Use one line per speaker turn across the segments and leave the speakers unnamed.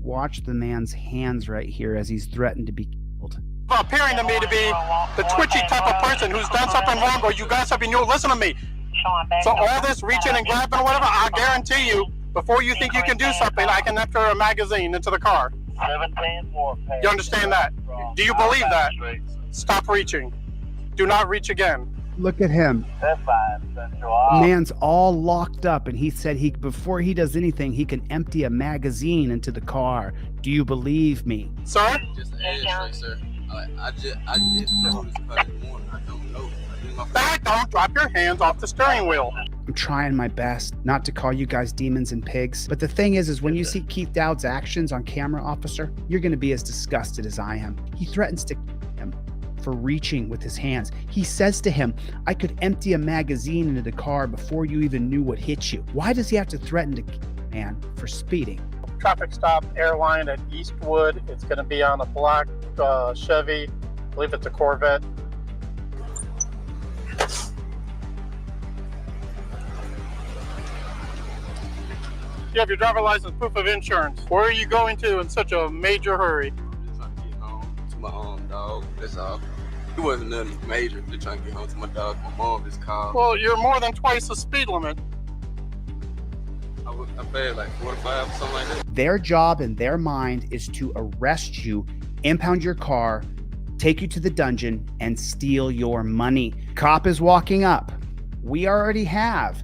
Watch the man's hands right here as he's threatened to be killed.
Appearing to me to be the twitchy type of person who's done something wrong, or you guys have been new. Listen to me. So all this reaching and grabbing or whatever, I guarantee you, before you think you can do something, I can enter a magazine into the car. You understand that? Do you believe that? Stop reaching. Do not reach again.
Look at him. Man's all locked up, and he said before he does anything, he can empty a magazine into the car. Do you believe me?
Sir?
Just an ashtray, sir. I just noticed because this morning. I don't know.
Don't drop your hands off the steering wheel.
I'm trying my best not to call you guys demons and pigs, but the thing is when you see Keith Dowd's actions on camera, officer, you're going to be as disgusted as I am. He threatens to kill him for reaching with his hands. He says to him, I could empty a magazine into the car before you even knew what hit you. Why does he have to threaten to kill a man for speeding?
Traffic stop airline at Eastwood. It's going to be on a black Chevy. I believe it's a Corvette. You have your driver license, proof of insurance. Where are you going to in such a major hurry?
I'm just trying to get home to my dog. That's all. It wasn't nothing major. Just trying to get home to my dog. My mom just called.
Well, you're more than twice the speed limit.
I paid like 45, something like that.
Their job in their mind is to arrest you, impound your car, take you to the dungeon, and steal your money. Cop is walking up. We already have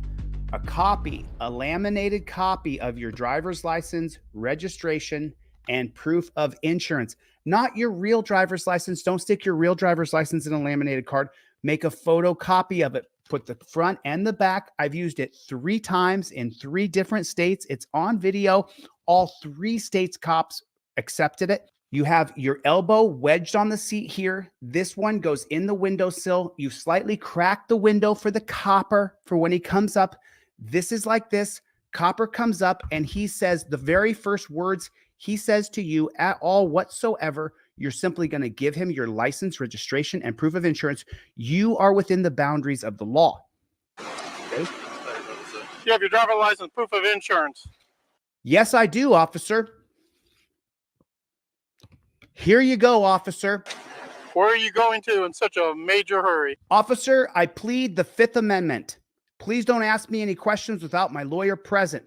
a laminated copy of your driver's license, registration, and proof of insurance. Not your real driver's license. Don't stick your real driver's license in a laminated card. Make a photocopy of it. Put the front and the back. I've used it 3 times in 3 different states. It's on video. All 3 states cops accepted it. You have your elbow wedged on the seat here. This one goes in the windowsill. You slightly crack the window for the copper for when he comes up. This is like this. Copper comes up and he says the very first words he says to you at all whatsoever, you're simply going to give him your license, registration, and proof of insurance. You are within the boundaries of the law. Okay?
You have your driver license, proof of insurance.
Yes, I do, officer. Here you go, officer.
Where are you going to in such a major hurry?
Officer, I plead the 5th Amendment. Please don't ask me any questions without my lawyer present.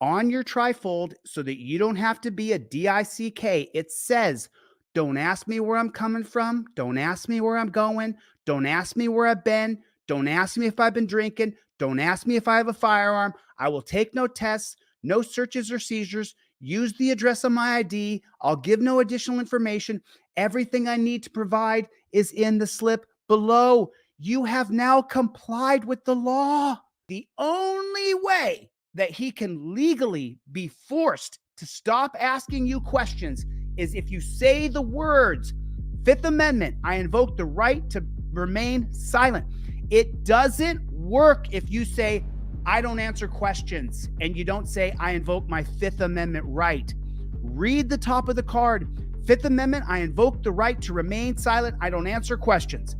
On your trifold, so that you don't have to be a DICK, it says, don't ask me where I'm coming from. Don't ask me where I'm going. Don't ask me where I've been. Don't ask me if I've been drinking. Don't ask me if I have a firearm. I will take no tests, no searches or seizures. Use the address on my ID. I'll give no additional information. Everything I need to provide is in the slip below. You have now complied with the law. The only way that he can legally be forced to stop asking you questions is if you say the words, 5th Amendment, I invoke the right to remain silent. It doesn't work if you say, I don't answer questions, and you don't say, I invoke my 5th Amendment right. Read the top of the card. 5th Amendment, I invoke the right to remain silent. I don't answer questions.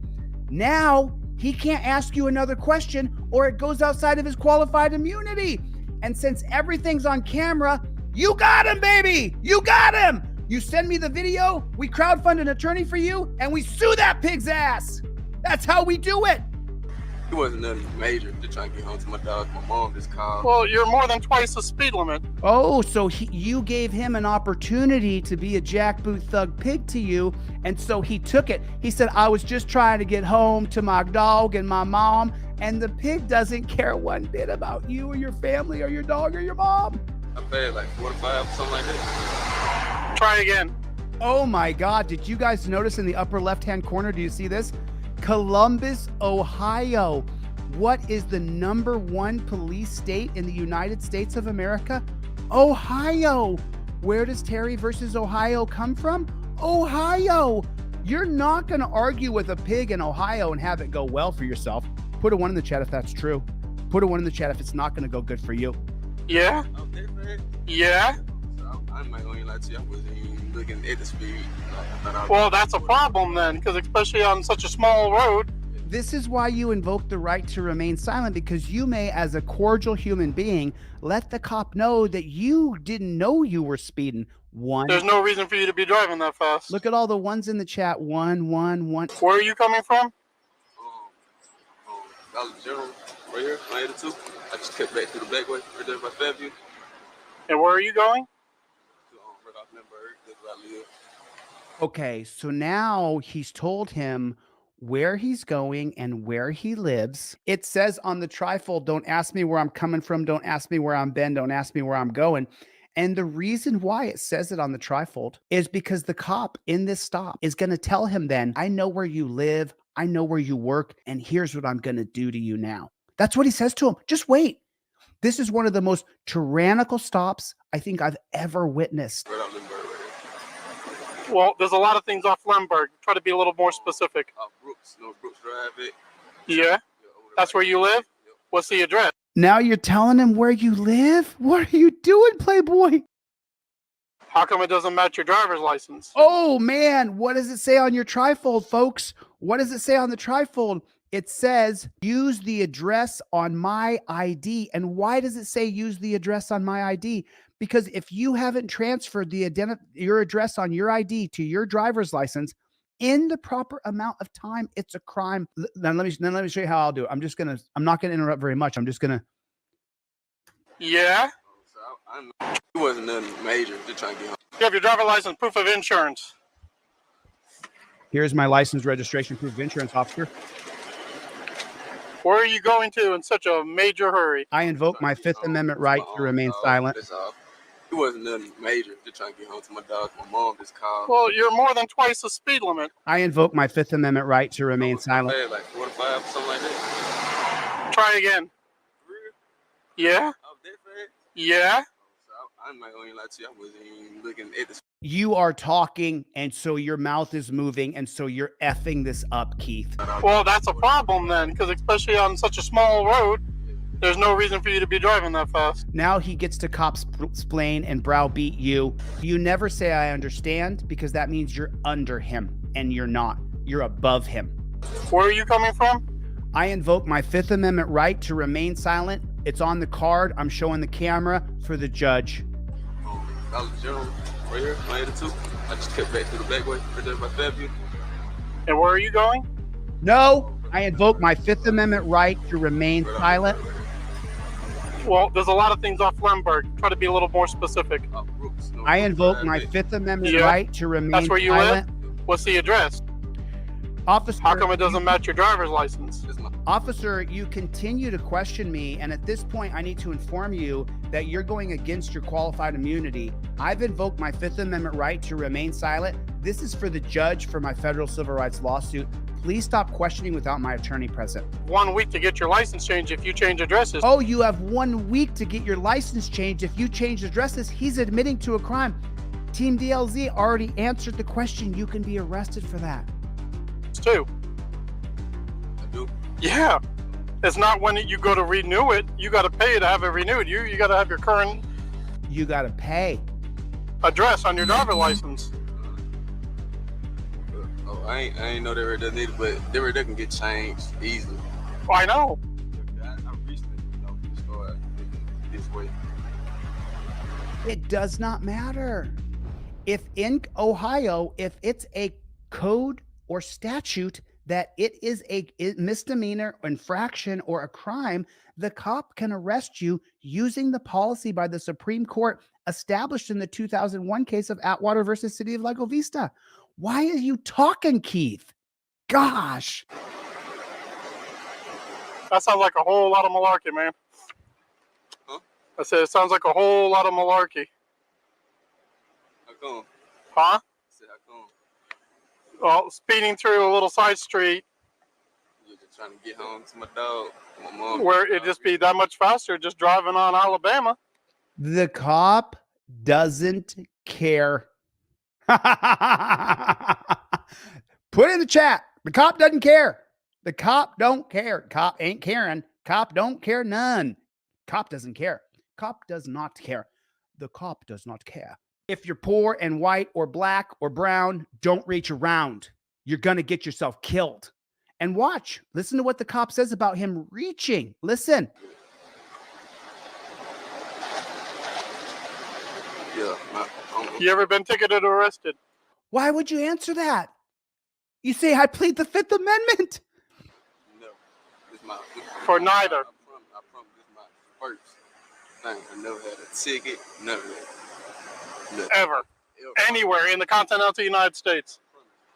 Now, he can't ask you another question or it goes outside of his qualified immunity. And since everything's on camera, you got him, baby. You got him. You send me the video, we crowdfund an attorney for you, and we sue that pig's ass. That's how we do it.
It wasn't nothing major. Just trying to get home to my dog. My mom just called.
Well, you're more than twice the speed limit.
Oh, so you gave him an opportunity to be a jackboot thug pig to you, and so he took it. He said, I was just trying to get home to my dog and my mom, and the pig doesn't care one bit about you or your family or your dog or your mom.
I paid like 45, something like that.
Try again.
Oh my God, did you guys notice in the upper left-hand corner, do you see this? Columbus, Ohio. What is the #1 police state in the United States of America? Ohio. Where does Terry versus Ohio come from? Ohio. You're not going to argue with a pig in Ohio and have it go well for yourself. Put a 1 in the chat if that's true. Put a 1 in the chat if it's not going to go good for you.
Yeah?
Okay, man.
Yeah?
So I'm not going to lie to you. I wasn't even looking at the speed.
Well, that's a problem then, because especially on such a small road.
This is why you invoke the right to remain silent, because you may, as a cordial human being, let the cop know that you didn't know you were speeding. One.
There's no reason for you to be driving that fast.
Look at all the ones in the chat. One.
Where are you coming from?
Dollar General, right here, 982. I just kept back to the back way, right there by Fairview.
And where are you going?
Right off Lindbergh, that's where I live.
Okay, so now he's told him where he's going and where he lives. It says on the trifold, don't ask me where I'm coming from. Don't ask me where I'm been. Don't ask me where I'm going. And the reason why it says it on the trifold is because the cop in this stop is going to tell him then, I know where you live. I know where you work. And here's what I'm going to do to you now. That's what he says to him. Just wait. This is one of the most tyrannical stops I think I've ever witnessed.
Right off Lindbergh, right here.
Well, there's a lot of things off Lemberg. Try to be a little more specific.
Brooks Drive it.
Yeah? That's where you live?
Yep.
What's the address?
Now you're telling him where you live? What are you doing, Playboy?
How come it doesn't match your driver's license?
Oh, man. What does it say on your trifold, folks? What does it say on the trifold? It says, use the address on my ID. And why does it say use the address on my ID? Because if you haven't transferred your address on your ID to your driver's license in the proper amount of time, it's a crime. Then let me show you how I'll do it. I'm not gonna interrupt very much. I'm just gonna.
Yeah?
So I know it wasn't nothing major. Just trying to get home.
You have your driver's license, proof of insurance.
Here's my license, registration, proof of insurance, officer.
Where are you going to in such a major hurry?
I invoke my Fifth Amendment right to remain silent.
That's all. It wasn't nothing major. Just trying to get home to my dog. My mom just called.
Well, you're more than twice the speed limit.
I invoke my Fifth Amendment right to remain silent.
Like 45, something like that.
Try again. Yeah?
I was that fast.
Yeah?
So I'm not going to lie to you. I wasn't even looking at the.
You are talking, and so your mouth is moving, and so you're effing this up, Keith.
Well, that's a problem then, because especially on such a small road, there's no reason for you to be driving that fast.
Now he gets to cop splain and browbeat you. You never say I understand, because that means you're under him, and you're not. You're above him.
Where are you coming from?
I invoke my Fifth Amendment right to remain silent. It's on the card. I'm showing the camera for the judge.
Dollar General, right here, 982. I just kept back to the back way, right there by Fairview.
And where are you going?
No, I invoke my Fifth Amendment right to remain silent.
Well, there's a lot of things off Lemberg. Try to be a little more specific.
Brooks
I invoke my Fifth Amendment
Yeah.
right to remain
That's where you
silent.
live? What's the address?
Officer,
How come it doesn't match your driver's license?
Officer, you continue to question me, and at this point, I need to inform you that you're going against your qualified immunity. I've invoked my Fifth Amendment right to remain silent. This is for the judge for my federal civil rights lawsuit. Please stop questioning without my attorney present.
1 week to get your license changed if you change addresses.
Oh, you have 1 week to get your license changed if you change addresses. He's admitting to a crime. Team DLZ already answered the question. You can be arrested for that.
Too.
I do.
Yeah. It's not when you go to renew it. You got to pay to have it renewed. You got to have your current
You got to pay.
address on your driver's license.
Oh, I ain't know they doesn't need it, but they can get changed easily.
I know.
I recently, started this way.
It does not matter. If in Ohio, if it's a code or statute that it is a misdemeanor, infraction, or a crime, the cop can arrest you using the policy by the Supreme Court established in the 2001 case of Atwater versus City of Lago Vista. Why are you talking, Keith? Gosh.
That sounds like a whole lot of malarkey, man.
Huh?
I said it sounds like a whole lot of malarkey.
How come?
Huh?
I said, how come?
Well, speeding through a little side street
You're just trying to get home to my dog, my mom.
where it'd just be that much faster just driving on Alabama.
The cop doesn't care. Put it in the chat. The cop doesn't care. The cop don't care. Cop ain't caring. Cop don't care none. Cop doesn't care. Cop does not care. The cop does not care. If you're poor and white or black or brown, don't reach around. You're going to get yourself killed. And watch. Listen to what the cop says about him reaching. Listen.
Yeah,
You ever been ticketed or arrested?
Why would you answer that? You say, I plead the Fifth Amendment.
No. This my,
For neither.
I promise this is my first thing. I never had a ticket, none of that. Nothing.
Ever. Anywhere in the continental United States.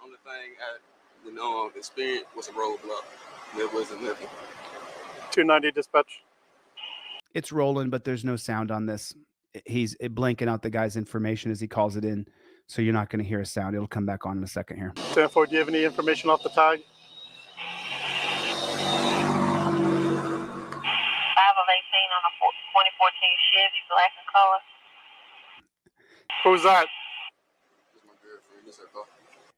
Only thing I experienced was a roadblock. There wasn't nothing.
290 dispatch.
It's rolling, but there's no sound on this. He's blanking out the guy's information as he calls it in, so you're not going to hear a sound. It'll come back on in a second here.
10-4, do you have any information off the tag?
5 of 18 on a 2014 Chevy, black in color.
Who's that?
This is my girlfriend. This is her car.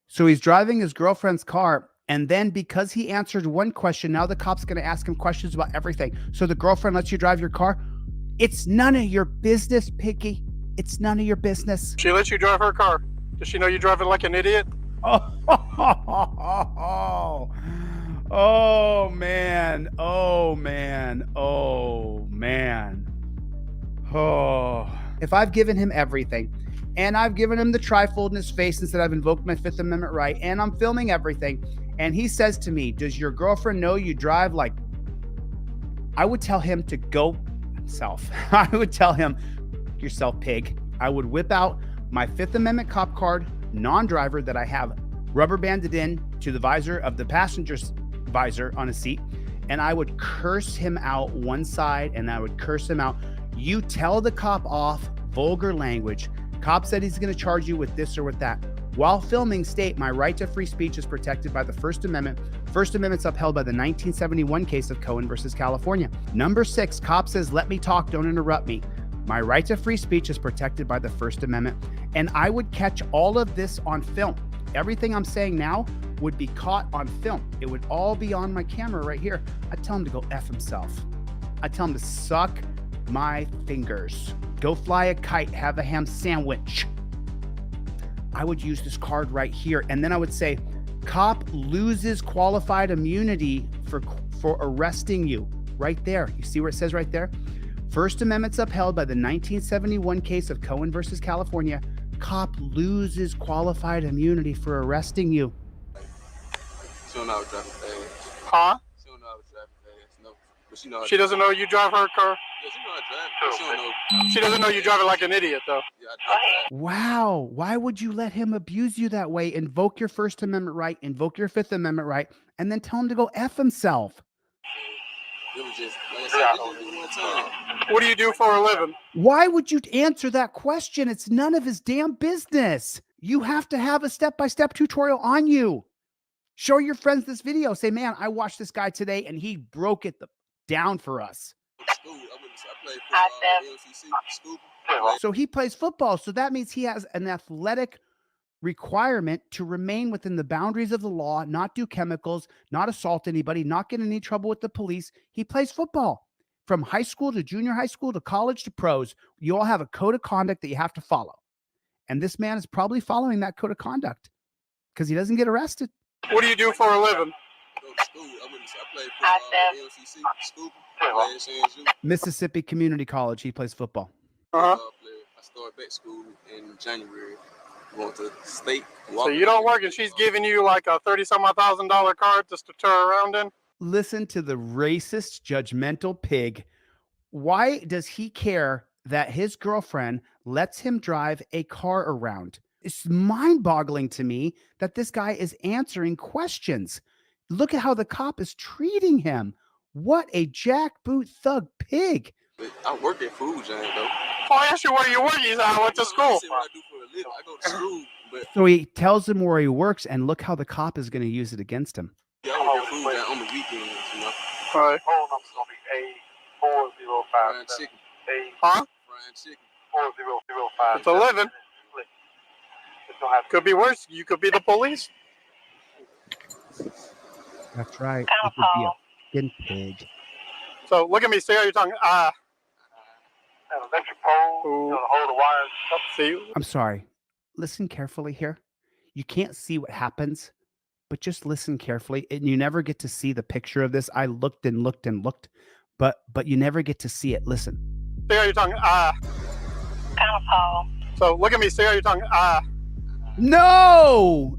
So he's driving his girlfriend's car, and then because he answered one question, now the cop's going to ask him questions about everything. So the girlfriend lets you drive your car. It's none of your business, Piggy. It's none of your business.
She lets you drive her car. Does she know you're driving like an idiot?
Oh man. Oh man. Oh man. Oh. If I've given him everything, and I've given him the trifold in his face and said I've invoked my Fifth Amendment right, and I'm filming everything, and he says to me, does your girlfriend know you drive like... I would tell him to go himself. I would tell him, yourself, pig. I would whip out my Fifth Amendment cop card, non-driver, that I have rubber banded in to the visor of the passenger's visor on a seat, and I would curse him out one side, and I would curse him out. You tell the cop off, vulgar language. Cop said he's going to charge you with this or with that. While filming, state my right to free speech is protected by the First Amendment. First Amendment's upheld by the 1971 case of Cohen versus California. Number 6, cop says, let me talk, don't interrupt me. My right to free speech is protected by the First Amendment. And I would catch all of this on film. Everything I'm saying now would be caught on film. It would all be on my camera right here. I'd tell him to go F himself. I'd tell him to suck my fingers. Go fly a kite, have a ham sandwich. I would use this card right here. And then I would say, cop loses qualified immunity for arresting you. Right there. You see where it says right there? First Amendment's upheld by the 1971 case of Cohen versus California. Cop loses qualified immunity for arresting you.
She don't know I was driving fast.
Huh?
She don't know I was driving fast. No. But she know
She doesn't know you drive her car?
Yeah, she know I drive, but she don't know.
She doesn't know you drive it like an idiot, though.
Yeah, I drive.
Wow. Why would you let him abuse you that way? Invoke your First Amendment right, invoke your Fifth Amendment right, and then tell him to go F himself.
It was just, like I said, it was just one time.
What do you do for a living?
Why would you answer that question? It's none of his damn business. You have to have a step-by-step tutorial on you. Show your friends this video. Say, man, I watched this guy today and he broke it down for us.
School, I played football, LCC, school.
So he plays football. So that means he has an athletic requirement to remain within the boundaries of the law, not do chemicals, not assault anybody, not get in any trouble with the police. He plays football from high school to junior high school to college to pros. You all have a code of conduct that you have to follow. And this man is probably following that code of conduct because he doesn't get arrested.
What do you do for a living?
Go to school. I played football, LCC, school.
Mississippi Community College. He plays football.
Uh-huh.
I started back school in January. Going to state.
So you don't work and she's giving you like a $30,000 card just to tour around in?
Listen to the racist, judgmental pig. Why does he care that his girlfriend lets him drive a car around? It's mind-boggling to me that this guy is answering questions. Look at how the cop is treating him. What a jackboot thug pig.
I work at Food Giant, though.
Oh, I asked you where you work. You said I went to school.
I said what I do for a living. I go to school, but
So he tells him where he works, and look how the cop is going to use it against him.
yeah, I work at Food Giant on the weekends, you know.
All right.
Phone number's gonna be
Frying
A4057.
chicken.
Huh?
Frying chicken.
4005.
It's a living.
It's gonna have
Could be worse. You could be the police.
That's right. It would be a fucking pig.
So look at me. See how you're talking.
an electric pole.
Ooh.
You know, to hold the wires up.
See?
I'm sorry. Listen carefully here. You can't see what happens, but just listen carefully. And you never get to see the picture of this. I looked and looked and looked, but you never get to see it. Listen.
See how you're talking.
Kind of pole.
So look at me, stare at your tongue.
No,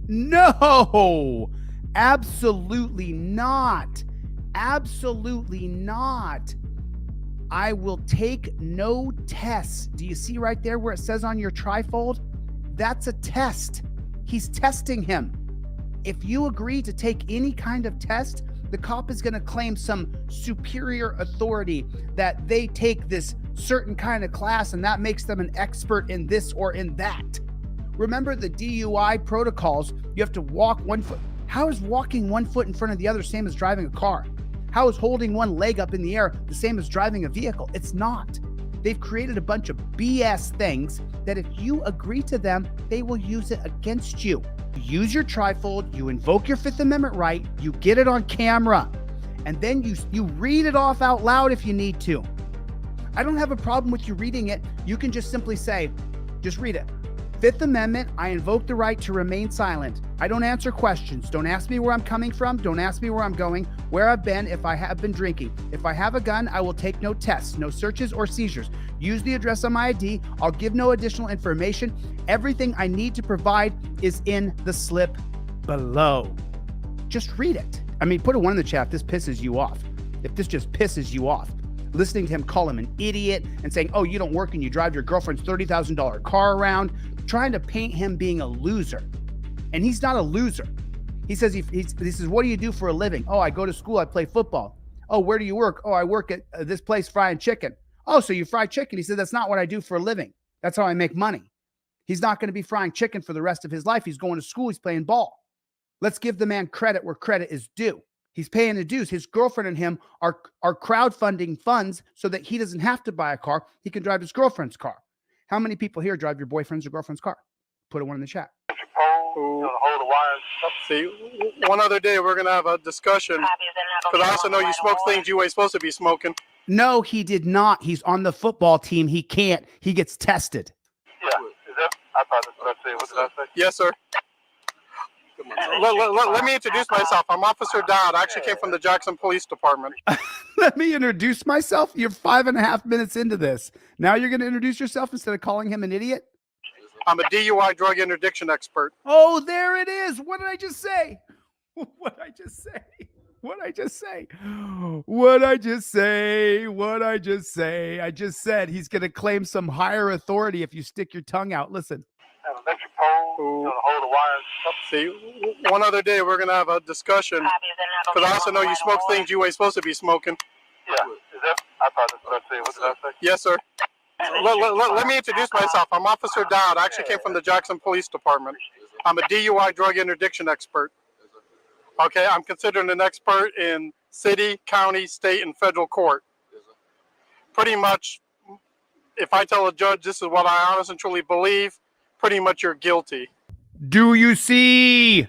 absolutely not. Absolutely not. I will take no tests. Do you see right there where it says on your trifold? That's a test. He's testing him. If you agree to take any kind of test, the cop is going to claim some superior authority that they take this certain kind of class and that makes them an expert in this or in that. Remember the DUI protocols, you have to walk 1 foot. How is walking 1 foot in front of the other same as driving a car? How is holding one leg up in the air the same as driving a vehicle? It's not. They've created a bunch of BS things that if you agree to them, they will use it against you. You use your trifold, you invoke your Fifth Amendment right, you get it on camera, and then you read it off out loud if you need to. I don't have a problem with you reading it. You can just simply say, just read it. Fifth Amendment, I invoke the right to remain silent. I don't answer questions. Don't ask me where I'm coming from. Don't ask me where I'm going, where I've been, if I have been drinking. If I have a gun, I will take no tests, no searches or seizures. Use the address on my ID. I'll give no additional information. Everything I need to provide is in the slip below. Just read it. I mean, put a 1 in the chat if this pisses you off. If this just pisses you off. Listening to him call him an idiot and saying, oh, you don't work and you drive your girlfriend's $30,000 car around, trying to paint him being a loser. And he's not a loser. He says, he says, what do you do for a living? Oh, I go to school, I play football. Oh, where do you work? Oh, I work at this place frying chicken. Oh, so you fry chicken. He said, that's not what I do for a living. That's how I make money. He's not going to be frying chicken for the rest of his life. He's going to school, he's playing ball. Let's give the man credit where credit is due. He's paying the dues. His girlfriend and him are crowdfunding funds so that he doesn't have to buy a car. He can drive his girlfriend's car. How many people here drive your boyfriend's or girlfriend's car? Put a 1 in the chat.
Hold the wires.
See, one other day we're going to have a discussion because I also know you smoke things you ain't supposed to be smoking.
No, he did not. He's on the football team. He can't. He gets tested.
Yeah. Is that? I thought that's what I said. What did I say?
Yes, sir. Let me introduce myself. I'm Officer Dodd. I actually came from the Jackson Police Department.
Let me introduce myself. You're 5.5 minutes into this. Now you're going to introduce yourself instead of calling him an idiot?
I'm a DUI drug interdiction expert.
Oh, there it is. What did I just say? What did I just say? What did I just say? What did I just say? What did I just say? I just said he's going to claim some higher authority if you stick your tongue out. Listen.
An electric pole. Hold the wires.
See, one other day we're going to have a discussion because I also know you smoke things you ain't supposed to be smoking.
Yeah. Is that? I thought that's what I said. What did I say?
Yes, sir. Let me introduce myself. I'm Officer Dodd. I actually came from the Jackson Police Department. I'm a DUI drug interdiction expert. Okay, I'm considered an expert in city, county, state, and federal court. Pretty much, if I tell a judge this is what I honestly and truly believe, pretty much you're guilty.
Do you see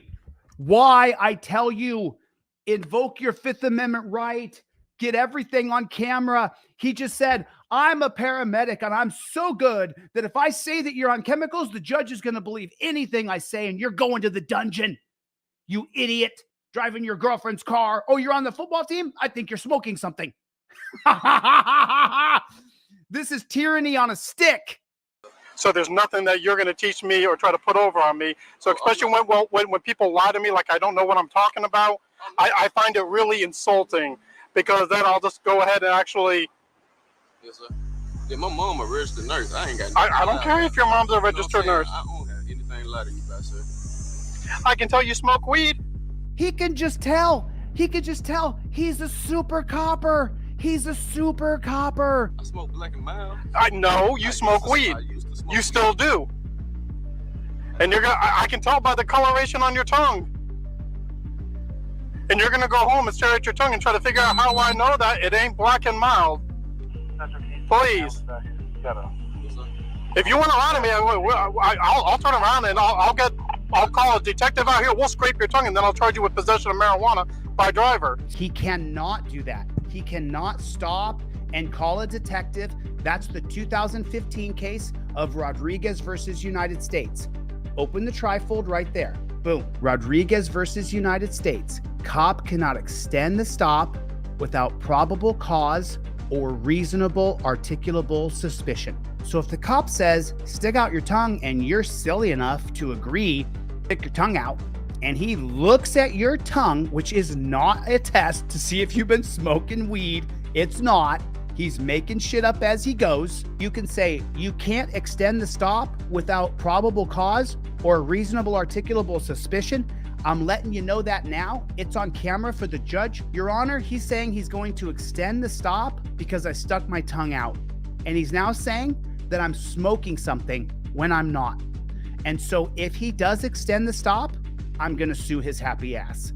why I tell you invoke your Fifth Amendment right? Get everything on camera. He just said, I'm a paramedic and I'm so good that if I say that you're on chemicals, the judge is going to believe anything I say and you're going to the dungeon. You idiot, driving your girlfriend's car. Oh, you're on the football team? I think you're smoking something. This is tyranny on a stick.
So there's nothing that you're going to teach me or try to put over on me. So especially when people lie to me like I don't know what I'm talking about, I find it really insulting because then I'll just go ahead and actually...
Yes, sir. Yeah, my mom a registered nurse. I ain't got
I don't care if your mom's a registered nurse.
I don't have anything to lie to you about, sir.
I can tell you smoke weed.
He can just tell. He could just tell. He's a super copper. He's a super copper.
I smoke black and mild.
I know you smoke weed. You still do. And you're gonna. I can tell by the coloration on your tongue. And you're gonna go home and stare at your tongue and try to figure out how I know that it ain't black and mild. Please. If you want to lie to me, I'll turn around and I'll call a detective out here. We'll scrape your tongue and then I'll charge you with possession of marijuana by driver.
He cannot do that. He cannot stop and call a detective. That's the 2015 case of Rodriguez versus United States. Open the trifold right there. Boom. Rodriguez versus United States. Cop cannot extend the stop without probable cause or reasonable articulable suspicion. So if the cop says, stick out your tongue, and you're silly enough to agree, stick your tongue out, and he looks at your tongue, which is not a test to see if you've been smoking weed, it's not. He's making shit up as he goes. You can say, you can't extend the stop without probable cause or reasonable articulable suspicion. I'm letting you know that now. It's on camera for the judge. Your Honor, he's saying he's going to extend the stop because I stuck my tongue out. And he's now saying that I'm smoking something when I'm not. And so if he does extend the stop, I'm going to sue his happy ass.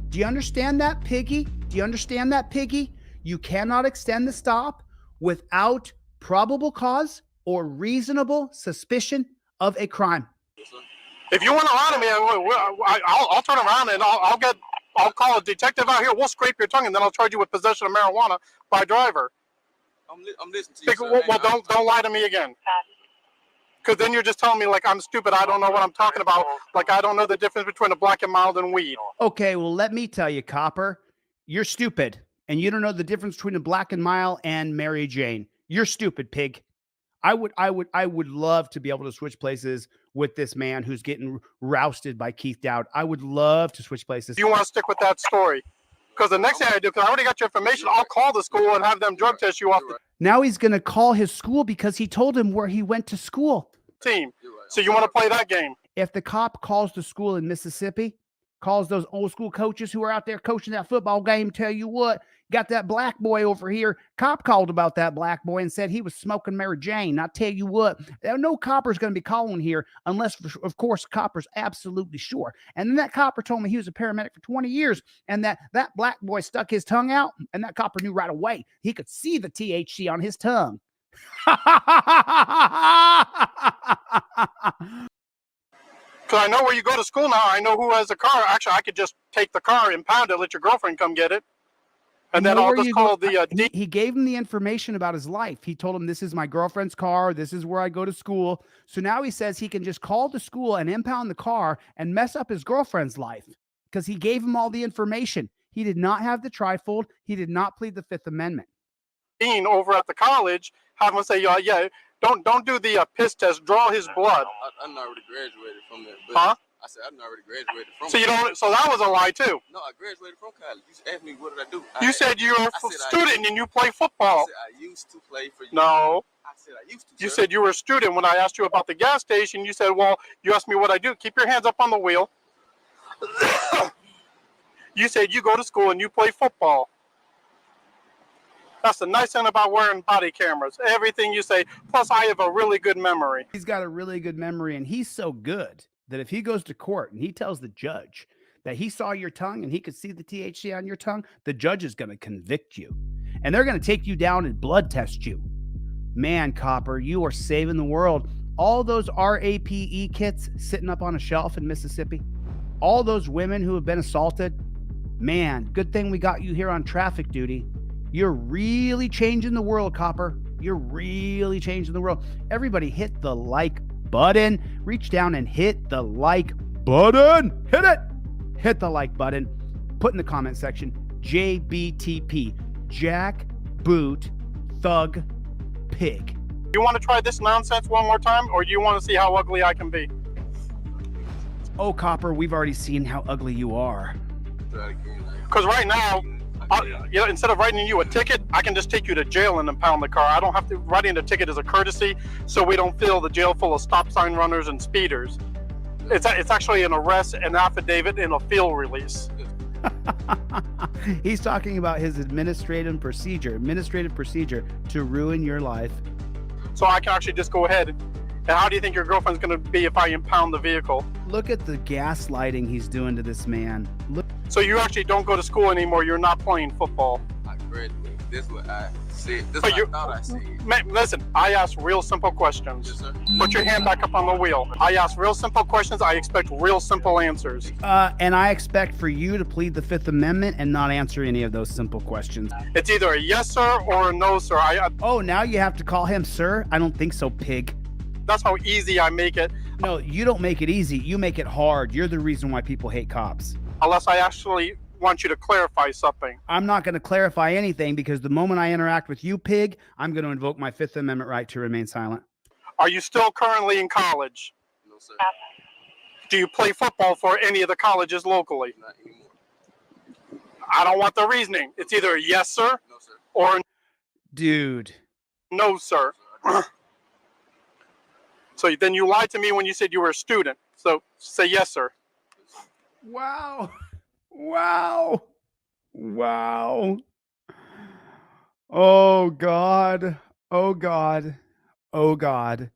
Do you understand that, Piggy? Do you understand that, Piggy? You cannot extend the stop without probable cause or reasonable suspicion of a crime.
If you want to lie to me, I'll turn around and I'll call a detective out here. We'll scrape your tongue and then I'll charge you with possession of marijuana by driver.
I'm listening to you.
Well, don't lie to me again. Because then you're just telling me like I'm stupid. I don't know what I'm talking about. Like I don't know the difference between a black and mild and weed.
Okay, well, let me tell you, Copper, you're stupid. And you don't know the difference between a black and mild and Mary Jane. You're stupid, pig. I would love to be able to switch places with this man who's getting rousted by Keith Dowd. I would love to switch places.
You want to stick with that story? Because the next thing I do, because I already got your information, I'll call the school and have them drug test you off the
Now he's going to call his school because he told him where he went to school.
team. So you want to play that game?
If the cop calls the school in Mississippi, calls those old school coaches who are out there coaching that football game, tell you what, got that black boy over here. Cop called about that black boy and said he was smoking Mary Jane. I tell you what, no copper's going to be calling here unless, of course, copper's absolutely sure. And then that copper told me he was a paramedic for 20 years and that black boy stuck his tongue out, and that copper knew right away. He could see the THC on his tongue.
Because I know where you go to school now. I know who has a car. Actually, I could just take the car, impound it, let your girlfriend come get it. And then I'll just call the
he gave him the information about his life. He told him, this is my girlfriend's car. This is where I go to school. So now he says he can just call the school and impound the car and mess up his girlfriend's life because he gave him all the information. He did not have the trifold. He did not plead the Fifth Amendment.
Over at the college, have him say, yeah, don't do the piss test. Draw his blood.
I'm already graduated from there.
Huh?
I said I'm already graduated from.
So you don't. So that was a lie too.
No, I graduated from college. You asked me what did I do.
You said you're a student and you play football.
I said I used to play for you.
No.
I said I used to.
You said you were a student. When I asked you about the gas station, you said, well, you asked me what I do. Keep your hands up on the wheel. You said you go to school and you play football. That's the nice thing about wearing body cameras. Everything you say. Plus, I have a really good memory.
He's got a really good memory, and he's so good that if he goes to court and he tells the judge that he saw your tongue and he could see the THC on your tongue, the judge is going to convict you. And they're going to take you down and blood test you. Man, Copper, you are saving the world. All those RAPE kits sitting up on a shelf in Mississippi, all those women who have been assaulted, man, good thing we got you here on traffic duty. You're really changing the world, Copper. You're really changing the world. Everybody hit the like button. Reach down and hit the like button. Hit it. Hit the like button. Put in the comment section, JBTP, Jack, Boot, Thug, Pig.
You want to try this nonsense one more time, or do you want to see how ugly I can be?
Oh, Copper, we've already seen how ugly you are.
Because right now, instead of writing you a ticket, I can just take you to jail and impound the car. I don't have to. Writing the ticket is a courtesy, so we don't fill the jail full of stop sign runners and speeders. It's actually an arrest, an affidavit, and a field release.
He's talking about his administrative procedure to ruin your life.
So I can actually just go ahead. And how do you think your girlfriend's going to be if I impound the vehicle?
Look at the gaslighting he's doing to this man. Look.
So you actually don't go to school anymore. You're not playing football.
I graduated. This is what I said. This is what I thought I said.
Man, listen, I ask real simple questions.
Yes, sir.
Put your hand back up on the wheel. I ask real simple questions. I expect real simple answers.
And I expect for you to plead the Fifth Amendment and not answer any of those simple questions.
It's either a yes, sir, or a no, sir.
Oh, now you have to call him sir? I don't think so, pig.
That's how easy I make it.
No, you don't make it easy. You make it hard. You're the reason why people hate cops.
Unless I actually want you to clarify something.
I'm not going to clarify anything because the moment I interact with you, pig, I'm going to invoke my Fifth Amendment right to remain silent.
Are you still currently in college?
No, sir.
Do you play football for any of the colleges locally?
Not anymore.
I don't want the reasoning. It's either yes, sir,
No, sir.
or
Dude.
no, sir. So then you lied to me when you said you were a student. So say yes, sir.
Wow. Wow. Wow. Oh, God. Oh, God. Oh, God.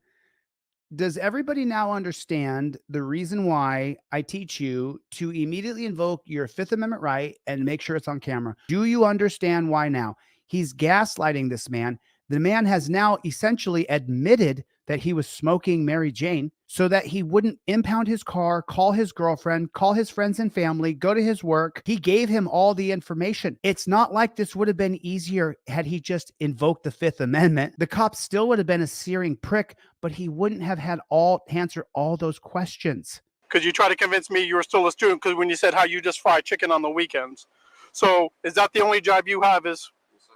Does everybody now understand the reason why I teach you to immediately invoke your Fifth Amendment right and make sure it's on camera? Do you understand why now? He's gaslighting this man. The man has now essentially admitted that he was smoking Mary Jane so that he wouldn't impound his car, call his girlfriend, call his friends and family, go to his work. He gave him all the information. It's not like this would have been easier had he just invoked the Fifth Amendment. The cop still would have been a searing prick, but he wouldn't have had answer all those questions.
Because you try to convince me you were still a student because when you said how you just fry chicken on the weekends. So is that the only job you have is
Yes, sir.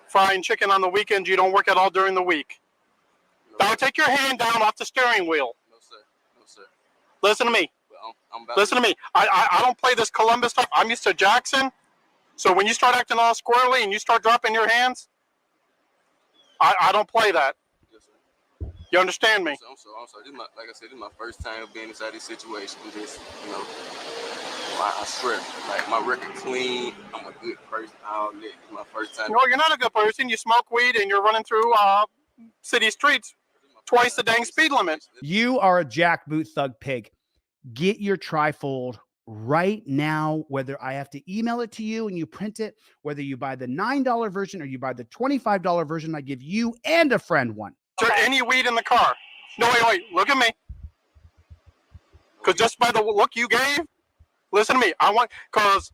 frying chicken on the weekends? You don't work at all during the week?
No,
Now take your hand down off the steering wheel.
no, sir. No, sir.
Listen to me.
But I'm about
Listen to me. I don't play this Columbus stuff. I'm used to Jackson. So when you start acting all squirrely and you start dropping your hands, I don't play that.
Yes, sir.
You understand me?
I'm sorry. Like I said, this is my first time being inside this situation. Just, I swear, like my record clean. I'm a good person. All that. It's my first time.
No, you're not a good person. You smoke weed and you're running through city streets twice the dang speed limit.
You are a jackboot thug pig. Get your trifold right now, whether I have to email it to you and you print it, whether you buy the $9 version or you buy the $25 version, I give you and a friend one.
Is there any weed in the car? No, wait. Look at me. Because just by the look you gave, listen to me. Because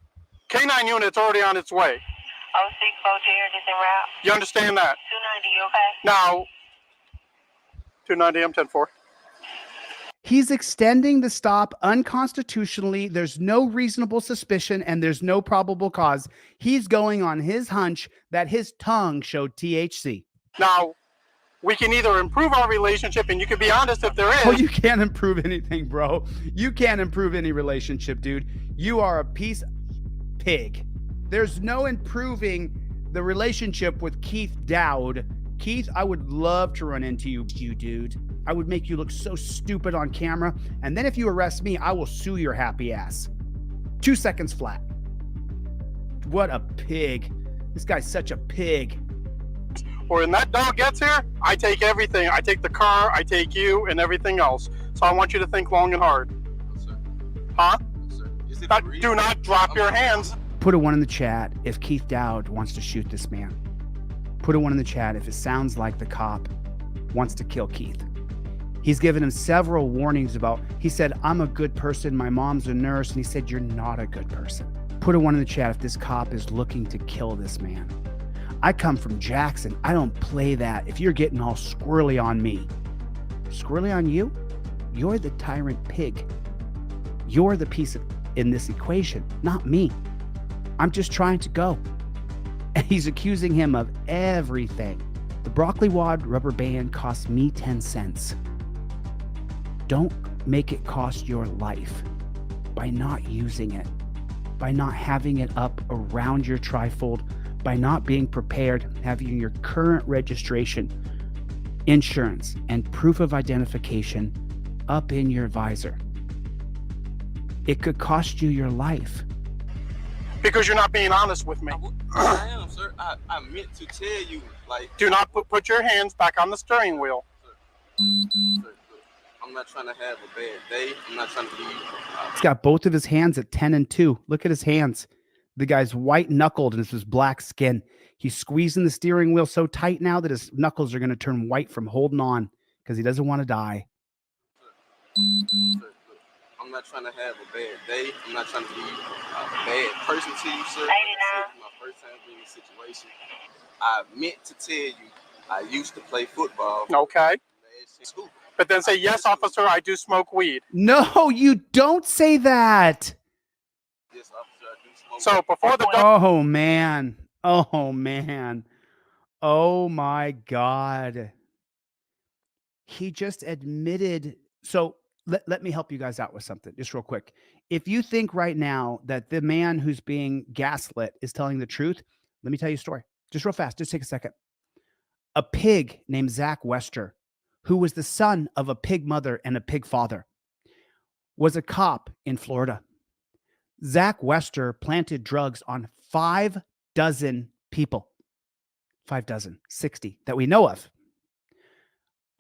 K9 unit's already on its way.
064 Jared is en route.
You understand that?
290, you okay?
Now, 290, I'm 10-4.
He's extending the stop unconstitutionally. There's no reasonable suspicion and there's no probable cause. He's going on his hunch that his tongue showed THC.
Now, we can either improve our relationship, and you can be honest if there is.
Oh, you can't improve anything, bro. You can't improve any relationship, dude. You are a piece of pig. There's no improving the relationship with Keith Dowd. Keith, I would love to run into you, dude. I would make you look so stupid on camera. And then if you arrest me, I will sue your happy ass. 2 seconds flat. What a pig. This guy's such a pig.
Or when that dog gets here, I take everything. I take the car, I take you, and everything else. So I want you to think long and hard.
No, sir.
Huh?
No, sir. Is it
Do not drop your hands.
Put a 1 in the chat if Keith Dowd wants to shoot this man. Put a 1 in the chat if it sounds like the cop wants to kill Keith. He's given him several warnings about, he said, I'm a good person. My mom's a nurse. And he said, you're not a good person. Put a 1 in the chat if this cop is looking to kill this man. I come from Jackson. I don't play that. If you're getting all squirrely on me, squirrely on you, you're the tyrant pig. You're the piece in this equation, not me. I'm just trying to go. And he's accusing him of everything. The broccoli wad rubber band cost me 10 cents. Don't make it cost your life by not using it, by not having it up around your trifold, by not being prepared, having your current registration, insurance, and proof of identification up in your visor. It could cost you your life.
Because you're not being honest with me.
I am, sir. I meant to tell you, like.
Do not put your hands back on the steering wheel.
Sir, I'm not trying to have a bad day. I'm not trying to be.
He's got both of his hands at 10 and 2. Look at his hands. The guy's white knuckled and it's his black skin. He's squeezing the steering wheel so tight now that his knuckles are going to turn white from holding on because he doesn't want to die.
Sir, I'm not trying to have a bad day. I'm not trying to be a bad person to you, sir.
89.
My first time being in this situation. I meant to tell you, I used to play football.
Okay.
In school.
But then say, yes, officer, I do smoke weed.
No, you don't say that.
Yes, officer, I do smoke.
So before the dog,
Oh, man. Oh, man. Oh, my God. he just admitted. So let me help you guys out with something just real quick. If you think right now that the man who's being gaslit is telling the truth, let me tell you a story just real fast. Just take a second. A pig named Zach Wester, who was the son of a pig mother and a pig father, was a cop in Florida. Zach Wester planted drugs on 5 dozen people. 5 dozen, 60 that we know of.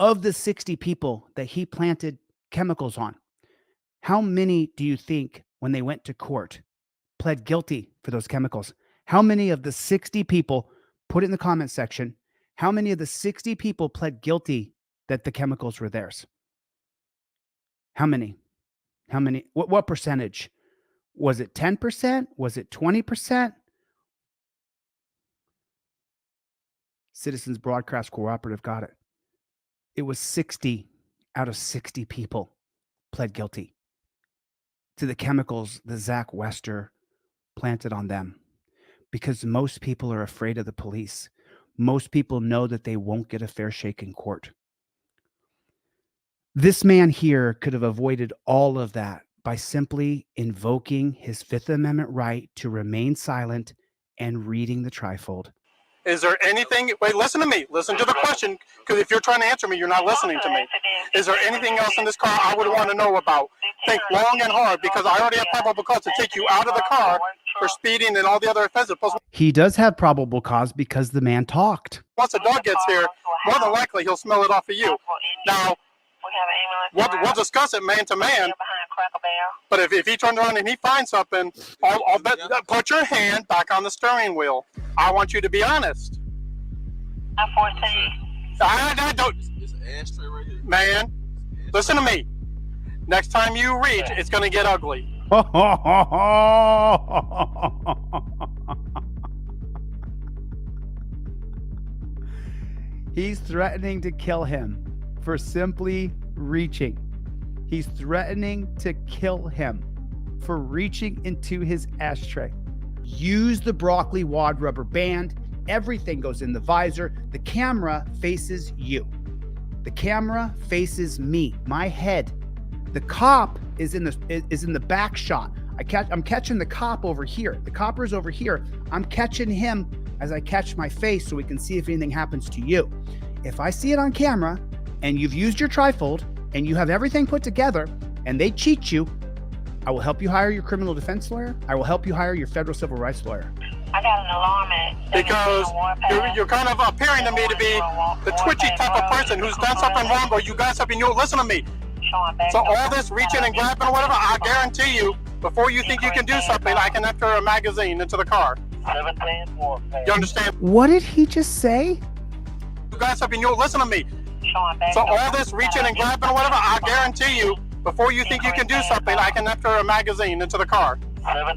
Of the 60 people that he planted chemicals on, how many do you think, when they went to court, pled guilty for those chemicals? How many of the 60 people, put it in the comment section, how many of the 60 people pled guilty that the chemicals were theirs? How many? How many? What percentage? Was it 10%? Was it 20%? Citizens Broadcast Cooperative got it. It was 60 out of 60 people pled guilty to the chemicals that Zach Wester planted on them, because most people are afraid of the police. Most people know that they won't get a fair shake in court. This man here could have avoided all of that by simply invoking his Fifth Amendment right to remain silent and reading the trifold.
Is there anything, wait, listen to me. Listen to the question, because if you're trying to answer me, you're not listening to me. Is there anything else in this car I would want to know about? Think long and hard, because I already have probable cause to take you out of the car for speeding and all the other offenses. Plus,
he does have probable cause because the man talked.
Once the dog gets here, more than likely he'll smell it off of you. Now, we'll discuss it man to man. But if he turns around and he finds something, I'll bet, put your hand back on the steering wheel. I want you to be honest.
I'm 14.
I don't.
It's an ashtray right here.
Man, listen to me. Next time you reach, it's going to get ugly.
He's threatening to kill him for simply reaching. He's threatening to kill him for reaching into his ashtray. Use the broccoli wad rubber band. Everything goes in the visor. The camera faces you. The camera faces me, my head. The cop is in the back shot. I'm catching the cop over here. The copper's over here. I'm catching him as I catch my face so we can see if anything happens to you. If I see it on camera and you've used your trifold and you have everything put together and they cheat you, I will help you hire your criminal defense lawyer. I will help you hire your federal civil rights lawyer.
I got an alarm at
Because you're kind of appearing to me to be the twitchy type of person who's done something wrong, or you got something, you'll listen to me. So all this reaching and grabbing or whatever, I guarantee you, before you think you can do something, I can enter a magazine into the car. You understand?
What did he just say?
You got something, you'll listen to me. So all this reaching and grabbing or whatever, I guarantee you, before you think you can do something, I can enter a magazine into the car.
I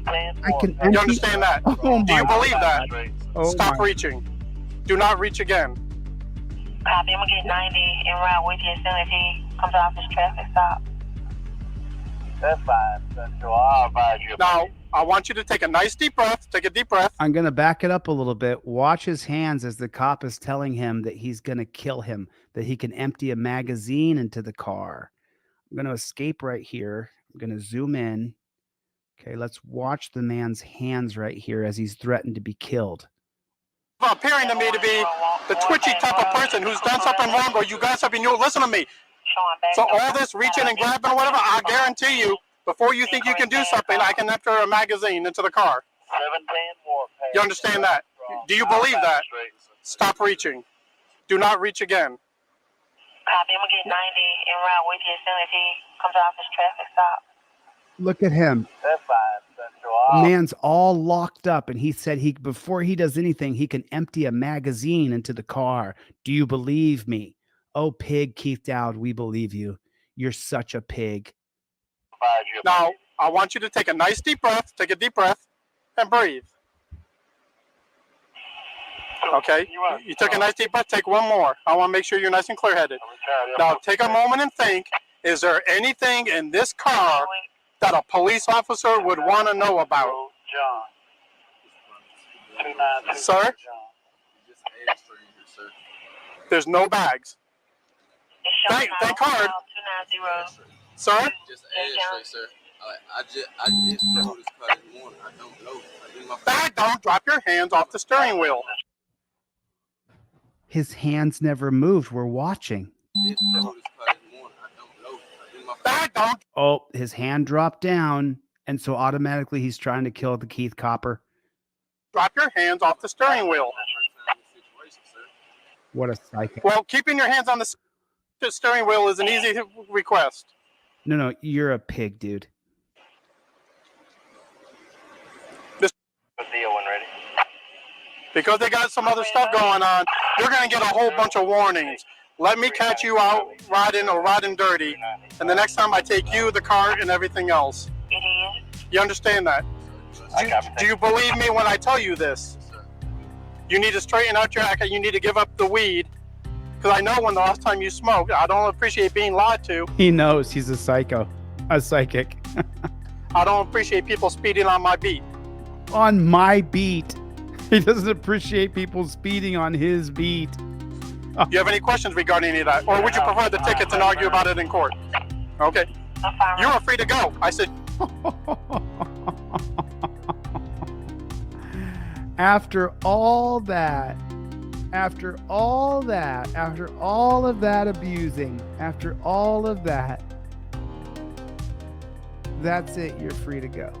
can.
You understand that?
Oh
Do you believe that?
Oh
Stop
my.
reaching. Do not reach again.
Copy, I'm gonna get 90 en route with you as soon as he comes off his traffic stop.
That's fine, Central. I'll advise you.
Now, I want you to take a nice deep breath. Take a deep breath.
I'm going to back it up a little bit. Watch his hands as the cop is telling him that he's going to kill him, that he can empty a magazine into the car. I'm going to escape right here. I'm going to zoom in. Okay, let's watch the man's hands right here as he's threatened to be killed.
Appearing to me to be the twitchy type of person who's done something wrong, or you got something, you'll listen to me. So all this reaching and grabbing or whatever, I guarantee you, before you think you can do something, I can enter a magazine into the car. You understand that? Do you believe that? Stop reaching. Do not reach again.
Copy, I'm gonna get 90 en route with you as soon as he comes off his traffic stop.
Look at him.
That's fine, Central.
The man's all locked up, and he said before he does anything, he can empty a magazine into the car. Do you believe me? Oh, pig, Keith Dowd, we believe you. You're such a pig.
Now, I want you to take a nice deep breath. Take a deep breath and breathe. Okay? You took a nice deep breath. Take one more. I want to make sure you're nice and clear-headed. Now, take a moment and think, is there anything in this car that a police officer would want to know about?
Just
Sir?
an ashtray in here, sir.
There's no bags. Thank card.
290.
Sir?
Just an ashtray, sir. I just drove this car this morning. I don't know. I did my
Back, don't drop your hands off the steering wheel.
His hands never moved. We're watching.
just drove this car this morning. I don't know. I did my
Back, don't.
Oh, his hand dropped down. And so automatically he's trying to kill the Keith Copper.
Drop your hands off the steering wheel.
situation, sir.
What a psycho.
Well, keeping your hands on the steering wheel is an easy request.
No, you're a pig, dude.
The deal when ready.
Because they got some other stuff going on, you're going to get a whole bunch of warnings. Let me catch you out riding dirty, and the next time I take you, the car, and everything else.
It is.
You understand that? Do you believe me when I tell you this? You need to straighten out your act. You need to give up the weed. Because I know when the last time you smoked, I don't appreciate being lied to.
He knows he's a psycho, a psychic.
I don't appreciate people speeding on my beat.
On my beat. He doesn't appreciate people speeding on his beat.
Do you have any questions regarding any of that? Or would you prefer the tickets and argue about it in court? Okay. You are free to go. I said.
After all of that abusing, after all of that, that's it. You're free to go.